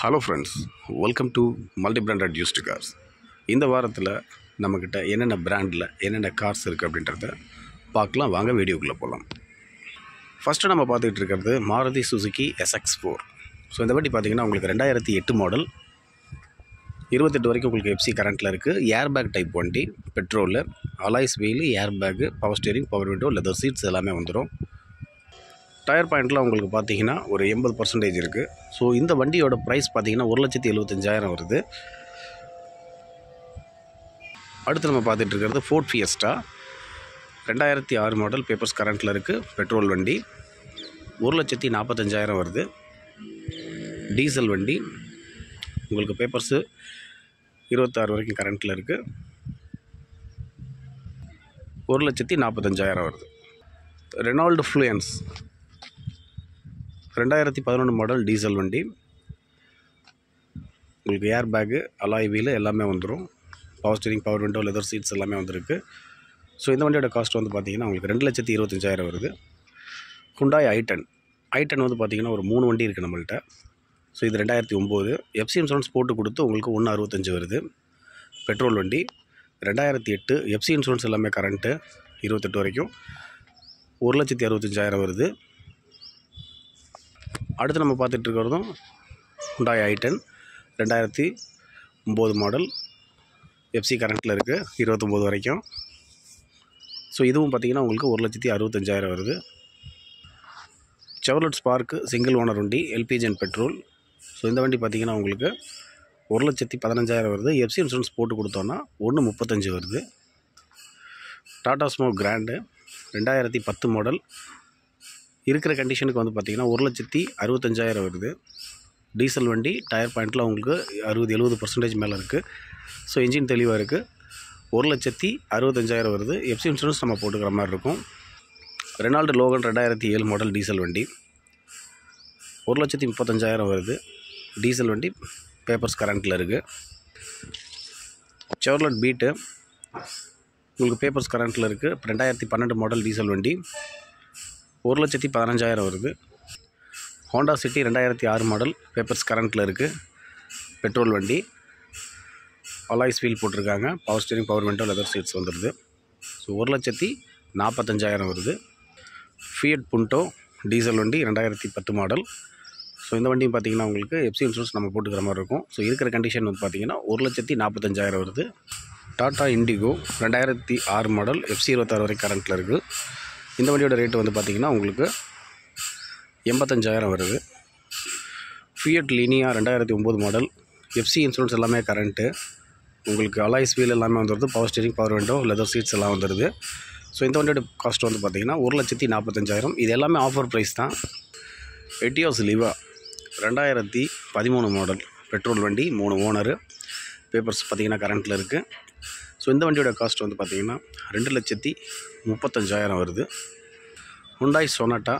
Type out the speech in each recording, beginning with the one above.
Hello friends, welcome to multi branded used cars. இந்த வாரத்தில் நம்மக்கிட்ட என்னென்ன பிராண்டில் என்னென்ன கார்ஸ் இருக்குது அப்படின்றத பார்க்கலாம். வாங்க வீடியோக்குள்ளே போகலாம். ஃபஸ்ட்டு நம்ம பார்த்துக்கிட்டு இருக்கிறது மாருதி சுசுகி SX4. ஸோ இந்த வண்டி பார்த்திங்கன்னா உங்களுக்கு 2008 மாடல், 28 வரைக்கும் உங்களுக்கு எஃப்சி கரண்ட்டில் இருக்குது. ஏர் பேக் டைப் வண்டி, petrol, alloys wheel, air bag, power steering, power window, leather seats எல்லாமே வந்துடும். டயர் பாயிண்ட்டில் உங்களுக்கு பார்த்தீங்கன்னா ஒரு 80% இருக்குது. ஸோ இந்த வண்டியோட ப்ரைஸ் பார்த்தீங்கன்னா 1,75,000 வருது. அடுத்து நம்ம பார்த்துட்டு இருக்கிறது ஃபோர்ட் ஃபியஸ்டா, 2006 மாடல், பேப்பர்ஸ் கரண்ட்டில் இருக்குது, பெட்ரோல் வண்டி, 1,45,000 வருது. டீசல் வண்டி, உங்களுக்கு பேப்பர்ஸு 26 வரைக்கும் கரண்ட்டில் இருக்குது, 1,45,000 வருது. ரெனால்டு ஃப்ளூயன்ஸ் 2011 மாடல், டீசல் வண்டி, உங்களுக்கு ஏர் பேக்கு, அலாய் வீலு எல்லாமே வந்துடும். Power steering, power window, leather seats எல்லாமே வந்துருக்கு. ஸோ இந்த வண்டியோட காஸ்ட் வந்து பார்த்திங்கன்னா உங்களுக்கு 2,25,000 வருது. ஹுண்டாய் i10 வந்து பார்த்திங்கன்னா ஒரு 3 வண்டி இருக்குது நம்மள்கிட்ட. ஸோ இது 2009, எஃப்சி இன்சூரன்ஸ் போட்டு கொடுத்து உங்களுக்கு 1,65 வருது. பெட்ரோல் வண்டி 2008, எஃப்சி இன்சூரன்ஸ் எல்லாமே கரண்ட்டு 28 வரைக்கும், 1,65,000 வருது. அடுத்து நம்ம பார்த்துட்டு இருக்கிறதும் ஹுண்டாய் i10, 2009 மாடல், எஃப்சி கரண்ட்டில் இருக்குது 29 வரைக்கும். ஸோ இதுவும் பார்த்திங்கன்னா உங்களுக்கு 1,65,000 வருது. செவர்லெட் ஸ்பார்க்கு சிங்கிள் ஓனர் வண்டி, எல்பிஜி அண்ட் பெட்ரோல். ஸோ இந்த வண்டி பார்த்திங்கன்னா உங்களுக்கு 1,15,000 வருது. எஃப்சி இன்சூரன்ஸ் போட்டு கொடுத்தோன்னா 1,35 வருது. டாடா ஸ்மோ கிராண்டு 2010 மாடல், இருக்கிற கண்டிஷனுக்கு வந்து பார்த்திங்கன்னா 1,65,000 வருது. டீசல் வண்டி, டயர் பாயிண்ட்டில் உங்களுக்கு 60-70% மேலே இருக்குது. ஸோ இன்ஜின் தெளிவாக இருக்குது. 1,65,000 வருது. எஃப்சி இன்சூரன்ஸ் நம்ம போட்டுக்கிற மாதிரி இருக்கும். ரெனால்டு லோகன் 2007 மாடல், டீசல் வண்டி, 1,35,000 வருது. டீசல் வண்டி, பேப்பர்ஸ் கரண்ட்டில் இருக்குது. செவர்லெட் பீட்டு உங்களுக்கு பேப்பர்ஸ் கரண்ட்டில் இருக்குது. 2012 மாடல், டீசல் வண்டி, 1,15,000 வருது. ஹோண்டா சிட்டி 2006 மாடல், பேப்பர்ஸ் கரண்ட்டில் இருக்குது, பெட்ரோல் வண்டி, அலாய்ஸ் வீல் போட்டிருக்காங்க, power steering, power window, leather seeds வந்துடுது. ஸோ 1,45,000 வருது. ஃபியட் புண்டோ டீசல் வண்டி 2010 மாடல். ஸோ இந்த வண்டியும் பார்த்திங்கன்னா உங்களுக்கு எஃப்சி இன்சூரன்ஸ் நம்ம போட்டுக்கிற மாதிரி இருக்கும். ஸோ இருக்கிற கண்டிஷன் வந்து பார்த்திங்கன்னா 1,45,000 வருது. டாடா இண்டிகோ 2006 மாடல், எஃப்சி 26 வரைக்கும் கரண்ட்டில் இருக்குது. இந்த வண்டியோட ரேட்டு வந்து பார்த்திங்கன்னா உங்களுக்கு 85,000 வருது. Fiat Linea 2009 model, FC insurance எல்லாமே கரண்ட்டு, உங்களுக்கு அலாய்ஸ் வீல் எல்லாமே வந்துடுது, power steering, power window, leather seeds எல்லாம் வந்துடுது. ஸோ இந்த வண்டியோட காஸ்ட் வந்து பார்த்திங்கன்னா 1,45,000. இது எல்லாமே ஆஃபர் ப்ரைஸ் தான். எட்டியோஸ் லிவா 2013 மாடல், பெட்ரோல் வண்டி, 3 ஓனரு, பேப்பர்ஸ் பார்த்திங்கன்னா கரண்ட்டில் இருக்குது. ஸோ இந்த வண்டியோட காஸ்ட் வந்து பார்த்திங்கன்னா 2,35,000 வருது. Hyundai Sonata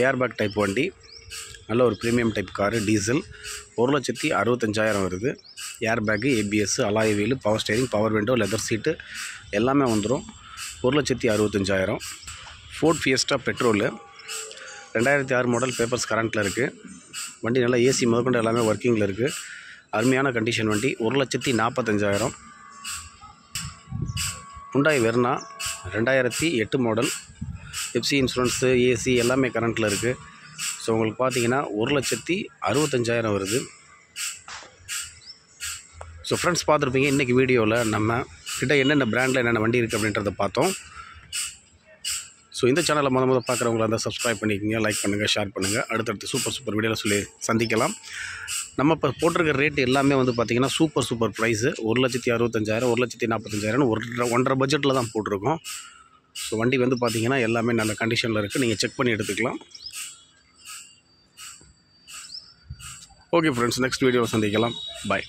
air bag type வண்டி, நல்ல ஒரு ப்ரீமியம் டைப் காரு, டீசல், 1,65,000 வருது. Air bag, ABS, alloy wheel, power steering, power window, leather seat எல்லாமே வந்துடும். 1,65,000. Ford Fiesta petrol 2006 model, papers கரண்ட்டில் இருக்குது. வண்டி நல்லா ஏசி முதற்கொண்டு எல்லாமே ஒர்க்கிங்கில் இருக்குது. அருமையான கண்டிஷன் வண்டி, 1,45,000. Hyundai Verna 2008 model, FC insurance, AC எல்லாமே கரண்ட்டில் இருக்குது. ஸோ உங்களுக்கு பார்த்தீங்கன்னா 1,65,000 வருது. ஸோ ஃப்ரெண்ட்ஸ், பார்த்துருப்பீங்க இன்றைக்கி வீடியோவில் நம்ம கிட்ட என்னென்ன பிராண்டில் என்னென்ன வண்டி இருக்குது அப்படின்றத பார்த்தோம். ஸோ இந்த சேனலை முதல்ல பார்க்குறவங்களா இருந்தால் சப்ஸ்கிரைப் பண்ணிக்கோங்க, லைக் பண்ணுங்கள், ஷேர் பண்ணுங்கள். அடுத்தடுத்து சூப்பர் வீடியோவில் சொல்லி சந்திக்கலாம். நம்ம இப்போ போட்டிருக்கிற ரேட் எல்லாமே வந்து பார்த்திங்கன்னா சூப்பர் ப்ரைஸு. 1,65,000, 1,45,000 1.5 பட்ஜெட்டில் தான் போட்டிருக்கோம். ஸோ வண்டி வந்து பார்த்திங்கன்னா எல்லாமே நல்ல கண்டிஷனில் இருக்குது. நீங்கள் செக் பண்ணி எடுத்துக்கலாம். ஓகே ஃப்ரெண்ட்ஸ், நெக்ஸ்ட் வீடியோவில் சந்திக்கலாம். பாய்.